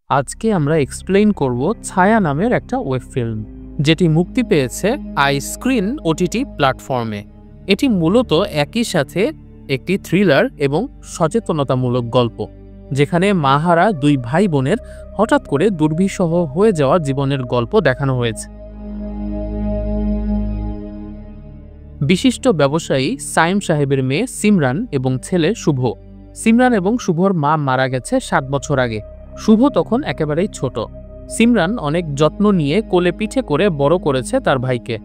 আজকে আমরা এক্সপ্লেইন করব ছায়া নামের একটা ওয়েব ফিল্ম, যেটি মুক্তি পেয়েছে আইস্ক্রিন ওটিটি প্ল্যাটফর্মে। এটি মূলত একই সাথে একটি থ্রিলার এবং সচেতনতামূলক গল্প, যেখানে মাহারা দুই ভাই বোনের হঠাৎ করে দুর্বিষহ হয়ে যাওয়া জীবনের গল্প দেখানো হয়েছে। বিশিষ্ট ব্যবসায়ী সাইম সাহেবের মেয়ে সিমরান এবং ছেলে শুভ। সিমরান এবং শুভর মা মারা গেছে 7 বছর আগে। শুভ তখন একেবারেই ছোট। সিমরান অনেক যত্ন নিয়ে কোলে পিঠে করে বড় করেছে তার ভাইকে।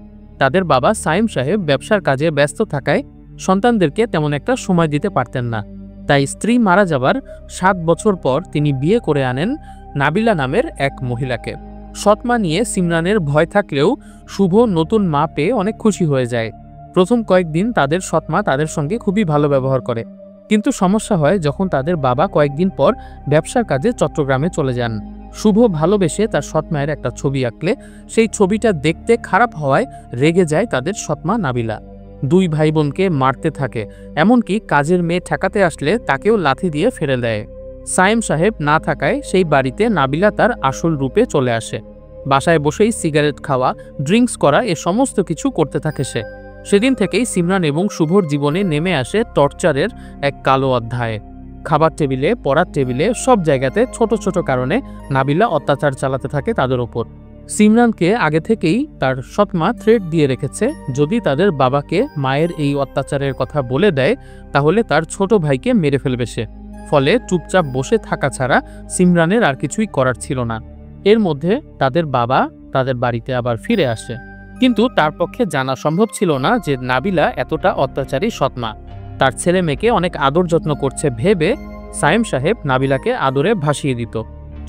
তাদের বাবা সাইম সাহেব ব্যবসার কাজে ব্যস্ত থাকায় সন্তানদেরকে তেমন একটা সময় দিতে পারতেন না। তাই স্ত্রী মারা যাবার 7 বছর পর তিনি বিয়ে করে আনেন নাবিলা নামের এক মহিলাকে। সৎমা নিয়ে সিমরানের ভয় থাকলেও শুভ নতুন মা পেয়ে অনেক খুশি হয়ে যায়। প্রথম কয়েকদিন তাদের সৎমা তাদের সঙ্গে খুবই ভালো ব্যবহার করে, কিন্তু সমস্যা হয় যখন তাদের বাবা কয়েকদিন পর ব্যবসার কাজে চট্টগ্রামে চলে যান। শুভ ভালোবেসে তার সৎমায়ের একটা ছবি আঁকলে সেই ছবিটা দেখতে খারাপ হওয়ায় রেগে যায় তাদের সৎমা নাবিলা। দুই ভাই বোনকে মারতে থাকে, এমনকি কাজের মেয়ে ঠেকাতে আসলে তাকেও লাথি দিয়ে ফেলে দেয়। সাইম সাহেব না থাকায় সেই বাড়িতে নাবিলা তার আসল রূপে চলে আসে। বাসায় বসেই সিগারেট খাওয়া, ড্রিঙ্কস করা, এ সমস্ত কিছু করতে থাকে সে। সেদিন থেকেই সিমরান এবং শুভর জীবনে নেমে আসে টর্চারের এক কালো অধ্যায়। খাবার টেবিলে, পড়ার টেবিলে, সব জায়গাতে ছোট ছোট কারণে নাবিলা অত্যাচার চালাতে থাকে তাদের ওপর। সিমরানকে আগে থেকেই তার সৎমা থ্রেট দিয়ে রেখেছে, যদি তাদের বাবাকে মায়ের এই অত্যাচারের কথা বলে দেয় তাহলে তার ছোট ভাইকে মেরে ফেলবে সে। ফলে চুপচাপ বসে থাকা ছাড়া সিমরানের আর কিছুই করার ছিল না। এর মধ্যে তাদের বাবা তাদের বাড়িতে আবার ফিরে আসে, কিন্তু তার পক্ষে জানা সম্ভব ছিল না যে নাবিলা এতটা অত্যাচারী সৎমা। তার ছেলে মেয়েকে অনেক আদর যত্ন করছে ভেবে সাইম সাহেব নাবিলাকে আদরে ভাসিয়ে দিত।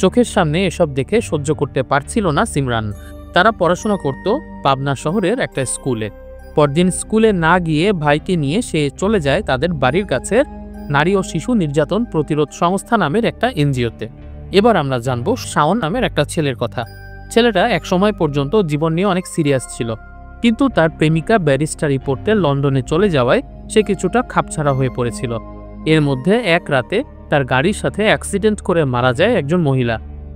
চোখের সামনে এসব দেখে সহ্য করতে পারছিল না সিমরান। তারা পড়াশোনা করত পাবনা শহরের একটা স্কুলে। পরদিন স্কুলে না গিয়ে ভাইকে নিয়ে সে চলে যায় তাদের বাড়ির কাছে নারী ও শিশু নির্যাতন প্রতিরোধ সংস্থা নামের একটা এনজিওতে। এবার আমরা জানবো শাওন নামের একটা ছেলের কথা। ছেলেটা এক সময় পর্যন্ত জীবন নিয়ে অনেক সিরিয়াস ছিল, কিন্তু তার প্রেমিকা ব্যারিস্টারি পড়তে লন্ডনে চলে যাওয়ায় সে কিছুটা খাপছাড়া হয়ে পড়েছিল। এর মধ্যে এক রাতে তার গাড়ির সাথে অ্যাক্সিডেন্ট করে মারা যায় একজন মহিলা।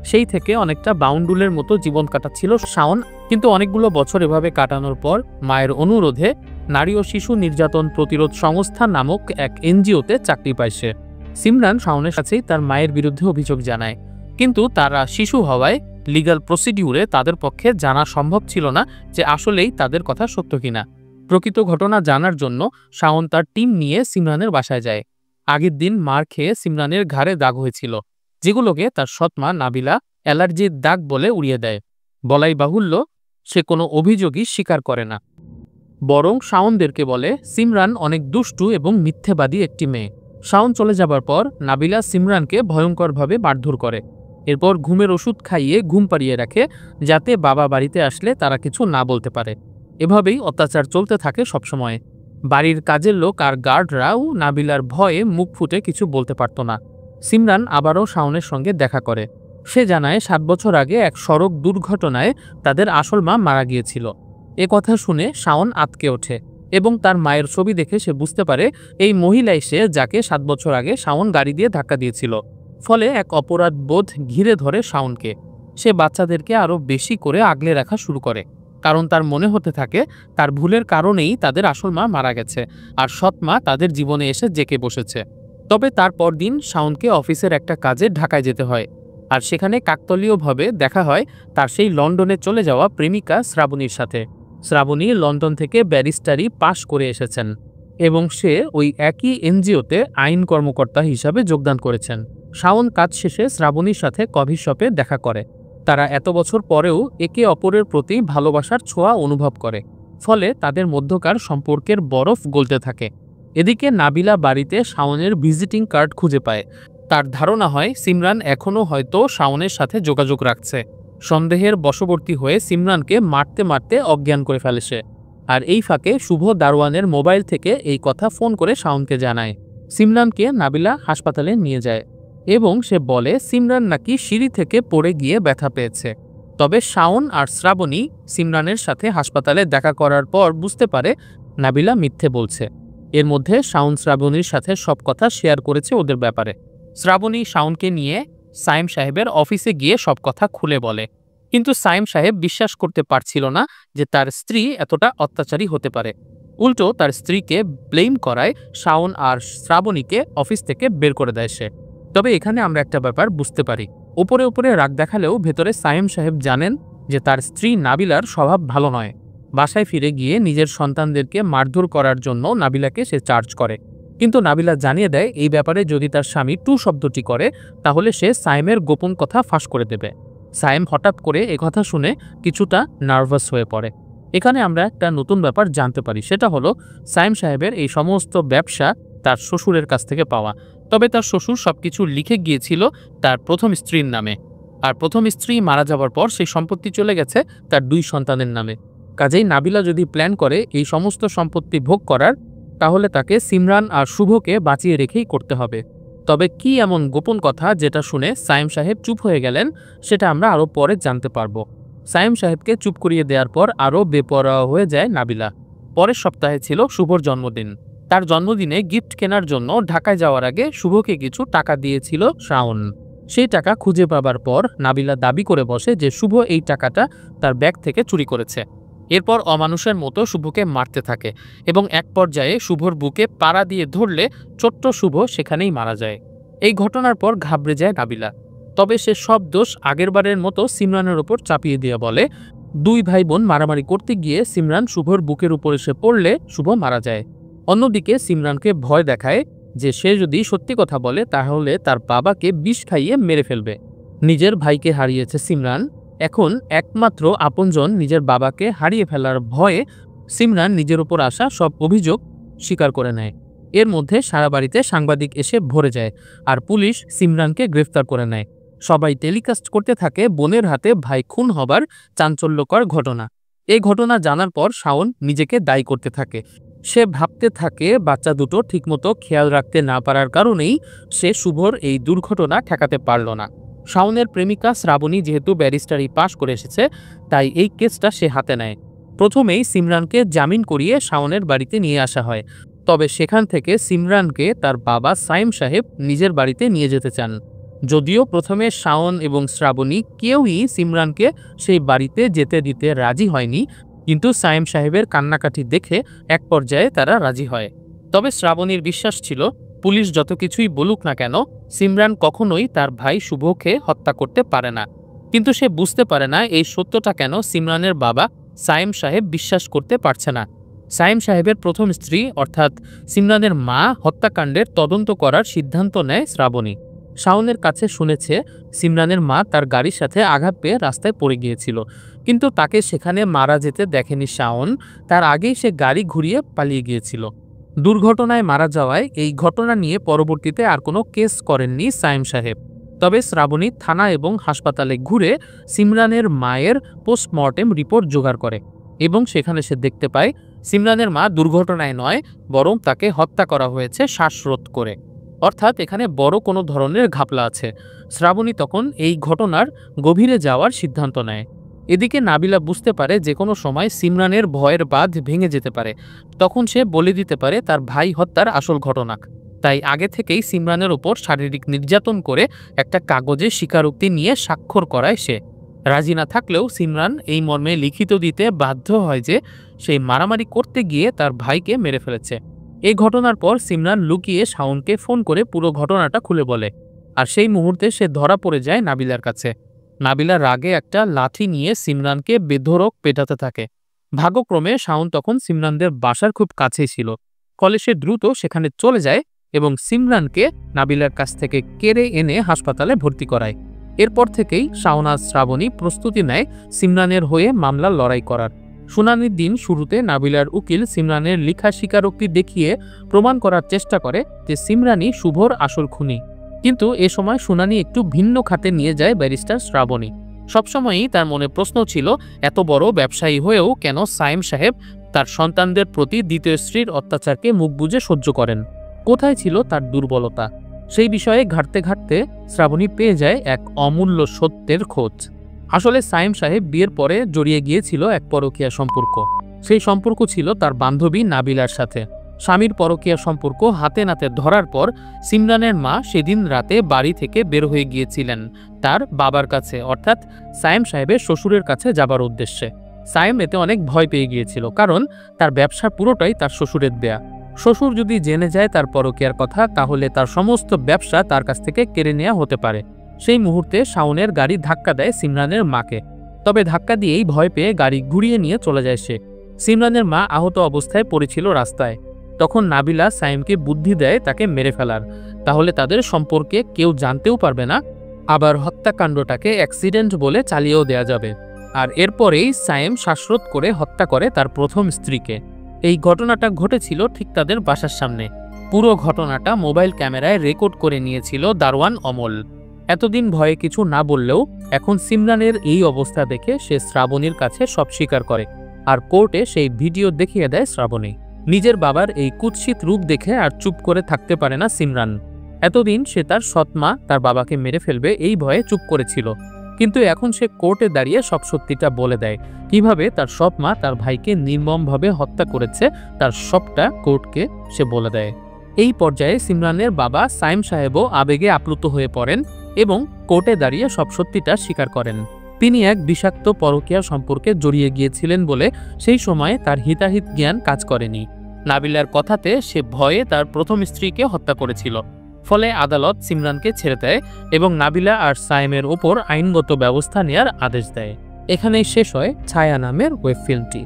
সেই থেকে অনেকটা বাউন্ডুলের মতো জীবন কাটাচ্ছিল শাওন, কিন্তু অনেকগুলো বছর এভাবে কাটানোর পর মায়ের অনুরোধে নারী ও শিশু নির্যাতন প্রতিরোধ সংস্থা নামক এক এনজিওতে চাকরি পায় সে। সিমরান শাওনের কাছেই তার মায়ের বিরুদ্ধে অভিযোগ জানায়, কিন্তু তারা শিশু হওয়ায় লিগ্যাল প্রসিডিউরে তাদের পক্ষে জানা সম্ভব ছিল না যে আসলেই তাদের কথা সত্য কিনা। প্রকৃত ঘটনা জানার জন্য শাওন তার টিম নিয়ে সিমরানের বাসায় যায়। আগের দিন মার খেয়ে সিমরানের ঘাড়ে দাগ হয়েছিল, যেগুলোকে তার সৎমা নাবিলা অ্যালার্জির দাগ বলে উড়িয়ে দেয়। বলাই বাহুল্য, সে কোনো অভিযোগই স্বীকার করে না, বরং শাওনদেরকে বলে সিমরান অনেক দুষ্টু এবং মিথ্যেবাদী একটি মেয়ে। শাওন চলে যাবার পর নাবিলা সিমরানকে ভয়ঙ্করভাবে মারধর করে। এরপর ঘুমের ওষুধ খাইয়ে ঘুম পাড়িয়ে রাখে, যাতে বাবা বাড়িতে আসলে তারা কিছু না বলতে পারে। এভাবেই অত্যাচার চলতে থাকে সবসময়। বাড়ির কাজের লোক আর গার্ডরাও নাবিলার ভয়ে মুখ ফুটে কিছু বলতে পারত না। সিমরান আবারও শাওনের সঙ্গে দেখা করে। সে জানায় 7 বছর আগে এক সড়ক দুর্ঘটনায় তাদের আসল মা মারা গিয়েছিল। এ কথা শুনে শাওন আঁতকে ওঠে এবং তার মায়ের ছবি দেখে সে বুঝতে পারে এই মহিলাই সে, যাকে 7 বছর আগে শাওন গাড়ি দিয়ে ধাক্কা দিয়েছিল। ফলে এক অপরাধ বোধ ঘিরে ধরে শাওনকে। সে বাচ্চাদেরকে আরও বেশি করে আগলে রাখা শুরু করে, কারণ তার মনে হতে থাকে তার ভুলের কারণেই তাদের আসল মা মারা গেছে আর সৎ মা তাদের জীবনে এসে জেঁকে বসেছে। তবে তারপর দিন শাওনকে অফিসের একটা কাজে ঢাকায় যেতে হয়, আর সেখানে কাকতালীয়ভাবে দেখা হয় তার সেই লন্ডনে চলে যাওয়া প্রেমিকা শ্রাবণীর সাথে। শ্রাবণী লন্ডন থেকে ব্যারিস্টারি পাশ করে এসেছেন এবং সে ওই একই এনজিওতে আইন কর্মকর্তা হিসাবে যোগদান করেছেন। শাওন কাজ শেষে শ্রাবণীর সাথে কফি শপে দেখা করে। তারা এত বছর পরেও একে অপরের প্রতি ভালোবাসার ছোঁয়া অনুভব করে, ফলে তাদের মধ্যকার সম্পর্কের বরফ গলতে থাকে। এদিকে নাবিলা বাড়িতে শাওনের ভিজিটিং কার্ড খুঁজে পায়। তার ধারণা হয় সিমরান এখনও হয়তো শাওনের সাথে যোগাযোগ রাখছে। সন্দেহের বশবর্তী হয়ে সিমরানকে মারতে মারতে অজ্ঞান করে ফেলে সে। আর এই ফাঁকে শুভ দারোয়ানের মোবাইল থেকে এই কথা ফোন করে শাওনকে জানায়। সিমরানকে নাবিলা হাসপাতালে নিয়ে যায় এবং সে বলে সিমরান নাকি সিঁড়ি থেকে পড়ে গিয়ে ব্যথা পেয়েছে। তবে শাওন আর শ্রাবণী সিমরানের সাথে হাসপাতালে দেখা করার পর বুঝতে পারে নাবিলা মিথ্যে বলছে। এর মধ্যে শাওন শ্রাবণীর সাথে সব কথা শেয়ার করেছে ওদের ব্যাপারে। শ্রাবণী শাওনকে নিয়ে সাইম সাহেবের অফিসে গিয়ে সব কথা খুলে বলে। কিন্তু সাইম সাহেব বিশ্বাস করতে পারছিল না যে তার স্ত্রী এতটা অত্যাচারী হতে পারে। উল্টো তার স্ত্রীকে ব্লেম করায় শাওন আর শ্রাবণীকে অফিস থেকে বের করে দেয় সে। তবে এখানে আমরা একটা ব্যাপার বুঝতে পারি, ওপরে ওপরে রাগ দেখালেও ভেতরে সাইম সাহেব জানেন যে তার স্ত্রী নাবিলার স্বভাব ভালো নয়। বাসায় ফিরে গিয়ে নিজের সন্তানদেরকে মারধর করার জন্য নাবিলাকে সে চার্জ করে। কিন্তু নাবিলা জানিয়ে দেয় এই ব্যাপারে যদি তার স্বামী টু শব্দটি করে তাহলে সে সাইমের গোপন কথা ফাঁস করে দেবে। সাইম হঠাৎ করে একথা শুনে কিছুটা নার্ভাস হয়ে পড়ে। এখানে আমরা একটা নতুন ব্যাপার জানতে পারি, সেটা হলো সাইম সাহেবের এই সমস্ত ব্যবসা তার শ্বশুরের কাছ থেকে পাওয়া। তবে তার শ্বশুর সবকিছু লিখে গিয়েছিল তার প্রথম স্ত্রীর নামে, আর প্রথম স্ত্রী মারা যাওয়ার পর সেই সম্পত্তি চলে গেছে তার 2 সন্তানের নামে। কাজেই নাবিলা যদি প্ল্যান করে এই সমস্ত সম্পত্তি ভোগ করার, তাহলে তাকে সিমরান আর শুভকে বাঁচিয়ে রেখেই করতে হবে। তবে কি এমন গোপন কথা যেটা শুনে সাইম সাহেব চুপ হয়ে গেলেন, সেটা আমরা আরও পরে জানতে পারবো। সাইম সাহেবকে চুপ করিয়ে দেওয়ার পর আরও বেপরোয়া হয়ে যায় নাবিলা। পরের সপ্তাহে ছিল শুভর জন্মদিন। তার জন্মদিনে গিফট কেনার জন্য ঢাকায় যাওয়ার আগে শুভকে কিছু টাকা দিয়েছিল শাওন। সেই টাকা খুঁজে পাবার পর নাবিলা দাবি করে বসে যে শুভ এই টাকাটা তার ব্যাগ থেকে চুরি করেছে। এরপর অমানুষের মতো শুভকে মারতে থাকে এবং এক পর্যায়ে শুভর বুকে পাড়া দিয়ে ধরলে ছোট্ট শুভ সেখানেই মারা যায়। এই ঘটনার পর ঘাবড়ে যায় নাবিলা। তবে সে সব দোষ আগেরবারের মতো সিমরানের ওপর চাপিয়ে দিয়ে বলে 2 ভাই বোন মারামারি করতে গিয়ে সিমরান শুভর বুকের উপর এসে পড়লে শুভ মারা যায়। অন্যদিকে সিমরানকে ভয় দেখায় যে সে যদি সত্যি কথা বলে তাহলে তার বাবাকে বিষ খাইয়ে মেরে ফেলবে। নিজের ভাইকে হারিয়েছে সিমরান, এখন একমাত্র আপনজন নিজের বাবাকে হারিয়ে ফেলার ভয়ে সিমরান নিজের উপর আসা সব অভিযোগ স্বীকার করে নেয়। এর মধ্যে সারা বাড়িতে সাংবাদিক এসে ভরে যায় আর পুলিশ সিমরানকে গ্রেফতার করে নেয়। সবাই টেলিকাস্ট করতে থাকে বোনের হাতে ভাই খুন হবার চাঞ্চল্যকর ঘটনা। এই ঘটনা জানার পর শাওন নিজেকে দায়ী করতে থাকে। সে ভাবতে থাকে বাচ্চা দুটো ঠিকমতো খেয়াল রাখতে না পারার কারণেই সে শুভর এই দুর্ঘটনা ঠেকাতে পারল না। শাওনের প্রেমিকা শ্রাবণী যেহেতু ব্যারিস্টারি পাশ করে এসেছে, তাই এই কেসটা সে হাতে নেয়। প্রথমেই সিমরানকে জামিন করিয়ে শাওনের বাড়িতে নিয়ে আসা হয়। তবে সেখান থেকে সিমরানকে তার বাবা সাইম সাহেব নিজের বাড়িতে নিয়ে যেতে চান। যদিও প্রথমে শাওন এবং শ্রাবণী কেউই সিমরানকে সেই বাড়িতে যেতে দিতে রাজি হয়নি, কিন্তু সাইম সাহেবের কান্নাকাটি দেখে এক পর্যায়ে তারা রাজি হয়। তবে শ্রাবণীর বিশ্বাস ছিল পুলিশ যত কিছুই বলুক না কেন সিমরান কখনোই তার ভাই শুভকে হত্যা করতে পারে না। কিন্তু সে বুঝতে পারে না এই সত্যটা কেন সিমরানের বাবা সাইম সাহেব বিশ্বাস করতে পারছে না। সাইম সাহেবের প্রথম স্ত্রী অর্থাৎ সিমরানের মা হত্যাকাণ্ডের তদন্ত করার সিদ্ধান্ত নেয় শ্রাবণী। শাওনের কাছে শুনেছে সিমরানের মা তার গাড়ির সাথে আঘাত পেয়ে রাস্তায় পড়ে গিয়েছিল, কিন্তু তাকে সেখানে মারা যেতে দেখেনি শাওন। তার আগেই সে গাড়ি ঘুরিয়ে পালিয়ে গিয়েছিল। দুর্ঘটনায় মারা যাওয়ায় এই ঘটনা নিয়ে পরবর্তীতে আর কোনো কেস করেননি সাইম সাহেব। তবে শ্রাবণী থানা এবং হাসপাতালে ঘুরে সিমরানের মায়ের পোস্টমর্টেম রিপোর্ট জোগাড় করে এবং সেখানে সে দেখতে পায় সিমরানের মা দুর্ঘটনায় নয়, বরং তাকে হত্যা করা হয়েছে শ্বাসরোধ করে। অর্থাৎ এখানে বড় কোনো ধরনের ঘাপলা আছে। শ্রাবণী তখন এই ঘটনার গভীরে যাওয়ার সিদ্ধান্ত নেয়। এদিকে নাবিলা বুঝতে পারে যে কোনো সময় সিমরানের ভয়ের বাঁধ ভেঙে যেতে পারে, তখন সে বলে দিতে পারে তার ভাই হত্যার আসল ঘটনা। তাই আগে থেকেই সিমরানের ওপর শারীরিক নির্যাতন করে একটা কাগজে স্বীকারোক্তি নিয়ে স্বাক্ষর করায় সে। রাজি না থাকলেও সিমরান এই মর্মে লিখিত দিতে বাধ্য হয় যে সেই মারামারি করতে গিয়ে তার ভাইকে মেরে ফেলেছে। এই ঘটনার পর সিমরান লুকিয়ে শাওনকে ফোন করে পুরো ঘটনাটা খুলে বলে, আর সেই মুহূর্তে সে ধরা পড়ে যায় নাবিলার কাছে। নাবিলা রাগে একটা লাঠি নিয়ে সিমরানকে বেধড়ক পেটাতে থাকে। ভাগ্যক্রমে শাওন তখন সিমরানদের বাসার খুব কাছেই ছিল, ফলে সে দ্রুত সেখানে চলে যায় এবং সিমরানকে নাবিলার কাছ থেকে কেড়ে এনে হাসপাতালে ভর্তি করায়। এরপর থেকেই শাওন আর শ্রাবণী প্রস্তুতি নেয় সিমরানের হয়ে মামলার লড়াই করার। শুনানির দিন শুরুতে নাবিলার উকিল সিমরানের লেখা স্বীকারোক্তি দেখিয়ে প্রমাণ করার চেষ্টা করে যে সিমরানই শুভর আসল খুনি। কিন্তু এ সময় শুনানি একটু ভিন্ন খাতে নিয়ে যায় ব্যারিস্টার শ্রাবণী। সবসময়ই তার মনে প্রশ্ন ছিল এত বড় ব্যবসায়ী হয়েও কেন সাইম সাহেব তার সন্তানদের প্রতি দ্বিতীয় স্ত্রীর অত্যাচারকে মুখ বুজে সহ্য করেন। কোথায় ছিল তার দুর্বলতা? সেই বিষয়ে ঘাটতে ঘাটতে শ্রাবণী পেয়ে যায় এক অমূল্য সত্যের খোঁজ। আসলে সাইম সাহেব বিয়ের পরে জড়িয়ে গিয়েছিল এক পরকীয়া সম্পর্ক। সেই সম্পর্ক ছিল তার বান্ধবী নাবিলার সাথে। স্বামীর পরকীয়া সম্পর্ক হাতে নাতে ধরার পর সিমরানের মা সেদিন রাতে বাড়ি থেকে বের হয়ে গিয়েছিলেন তার বাবার কাছে, অর্থাৎ সায়েম সাহেবের শ্বশুরের কাছে যাবার উদ্দেশ্যে। সায়েম এতে অনেক ভয় পেয়ে গিয়েছিল, কারণ তার ব্যবসা পুরোটাই তার শ্বশুরের দেয়া। শ্বশুর যদি জেনে যায় তার পরকীয়ার কথা, তাহলে তার সমস্ত ব্যবসা তার কাছ থেকে কেড়ে নেওয়া হতে পারে। সেই মুহূর্তে শাওনের গাড়ি ধাক্কা দেয় সিমরানের মাকে। তবে ধাক্কা দিয়েই ভয় পেয়ে গাড়ি ঘুরিয়ে নিয়ে চলে যায় সে। সিমরানের মা আহত অবস্থায় পড়েছিল রাস্তায়। তখন নাবিলা সায়েমকে বুদ্ধি দেয় তাকে মেরে ফেলার, তাহলে তাদের সম্পর্কে কেউ জানতেও পারবে না, আবার হত্যাকাণ্ডটাকে অ্যাক্সিডেন্ট বলে চালিয়েও দেয়া যাবে। আর এরপরেই সায়েম শ্বাসরোধ করে হত্যা করে তার প্রথম স্ত্রীকে। এই ঘটনাটা ঘটেছিল ঠিক তাদের বাসার সামনে। পুরো ঘটনাটা মোবাইল ক্যামেরায় রেকর্ড করে নিয়েছিল দারোয়ান অমল। এতদিন ভয়ে কিছু না বললেও এখন সিমরানের এই অবস্থা দেখে সে শ্রাবণীর কাছে সব স্বীকার করে, আর কোর্টে সেই ভিডিও দেখিয়ে দেয় শ্রাবণী। নিজের বাবার এই কুৎসিত রূপ দেখে আর চুপ করে থাকতে পারে না সিমরান। এতদিন সে তার সৎমা তার বাবাকে মেরে ফেলবে এই ভয়ে চুপ করেছিল, কিন্তু এখন সে কোর্টে দাঁড়িয়ে সব সত্যিটা বলে দেয়। কিভাবে তার সৎমা তার ভাইকে নির্মমভাবে হত্যা করেছে তার সবটা কোর্টকে সে বলে দেয়। এই পর্যায়ে সিমরানের বাবা সায়েম সাহেবও আবেগে আপ্লুত হয়ে পড়েন এবং কোর্টে দাঁড়িয়ে সব সত্যিটা স্বীকার করেন। তিনি এক বিষাক্ত পরকীয়া সম্পর্কে জড়িয়ে গিয়েছিলেন বলে সেই সময় তার হিতাহিত জ্ঞান কাজ করেনি। নাবিলার কথাতে সে ভয়ে তার প্রথম স্ত্রীকে হত্যা করেছিল। ফলে আদালত সিমরানকে ছেড়ে দেয় এবং নাবিলা আর সায়েমের ওপর আইনগত ব্যবস্থা নেয়ার আদেশ দেয়। এখানেই শেষ হয় ছায়া নামের ওয়েব ফিল্মটি।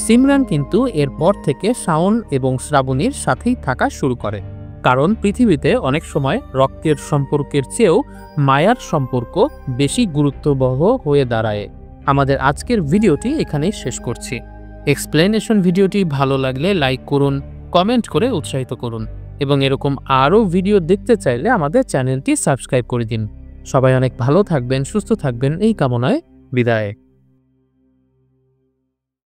সিমরান কিন্তু এরপর থেকে শাওন এবং শ্রাবণীর সাথেই থাকা শুরু করে, কারণ পৃথিবীতে অনেক সময় রক্তের সম্পর্কের চেয়েও মায়ার সম্পর্ক বেশি গুরুত্ববহ হয়ে দাঁড়ায়। আমাদের আজকের ভিডিওটি এখানেই শেষ করছি। এক্সপ্লেনেশন ভিডিওটি ভালো লাগলে লাইক করুন, কমেন্ট করে উৎসাহিত করুন এবং এরকম আরও ভিডিও দেখতে চাইলে আমাদের চ্যানেলটি সাবস্ক্রাইব করে দিন। সবাই অনেক ভালো থাকবেন, সুস্থ থাকবেন এই কামনায় বিদায়।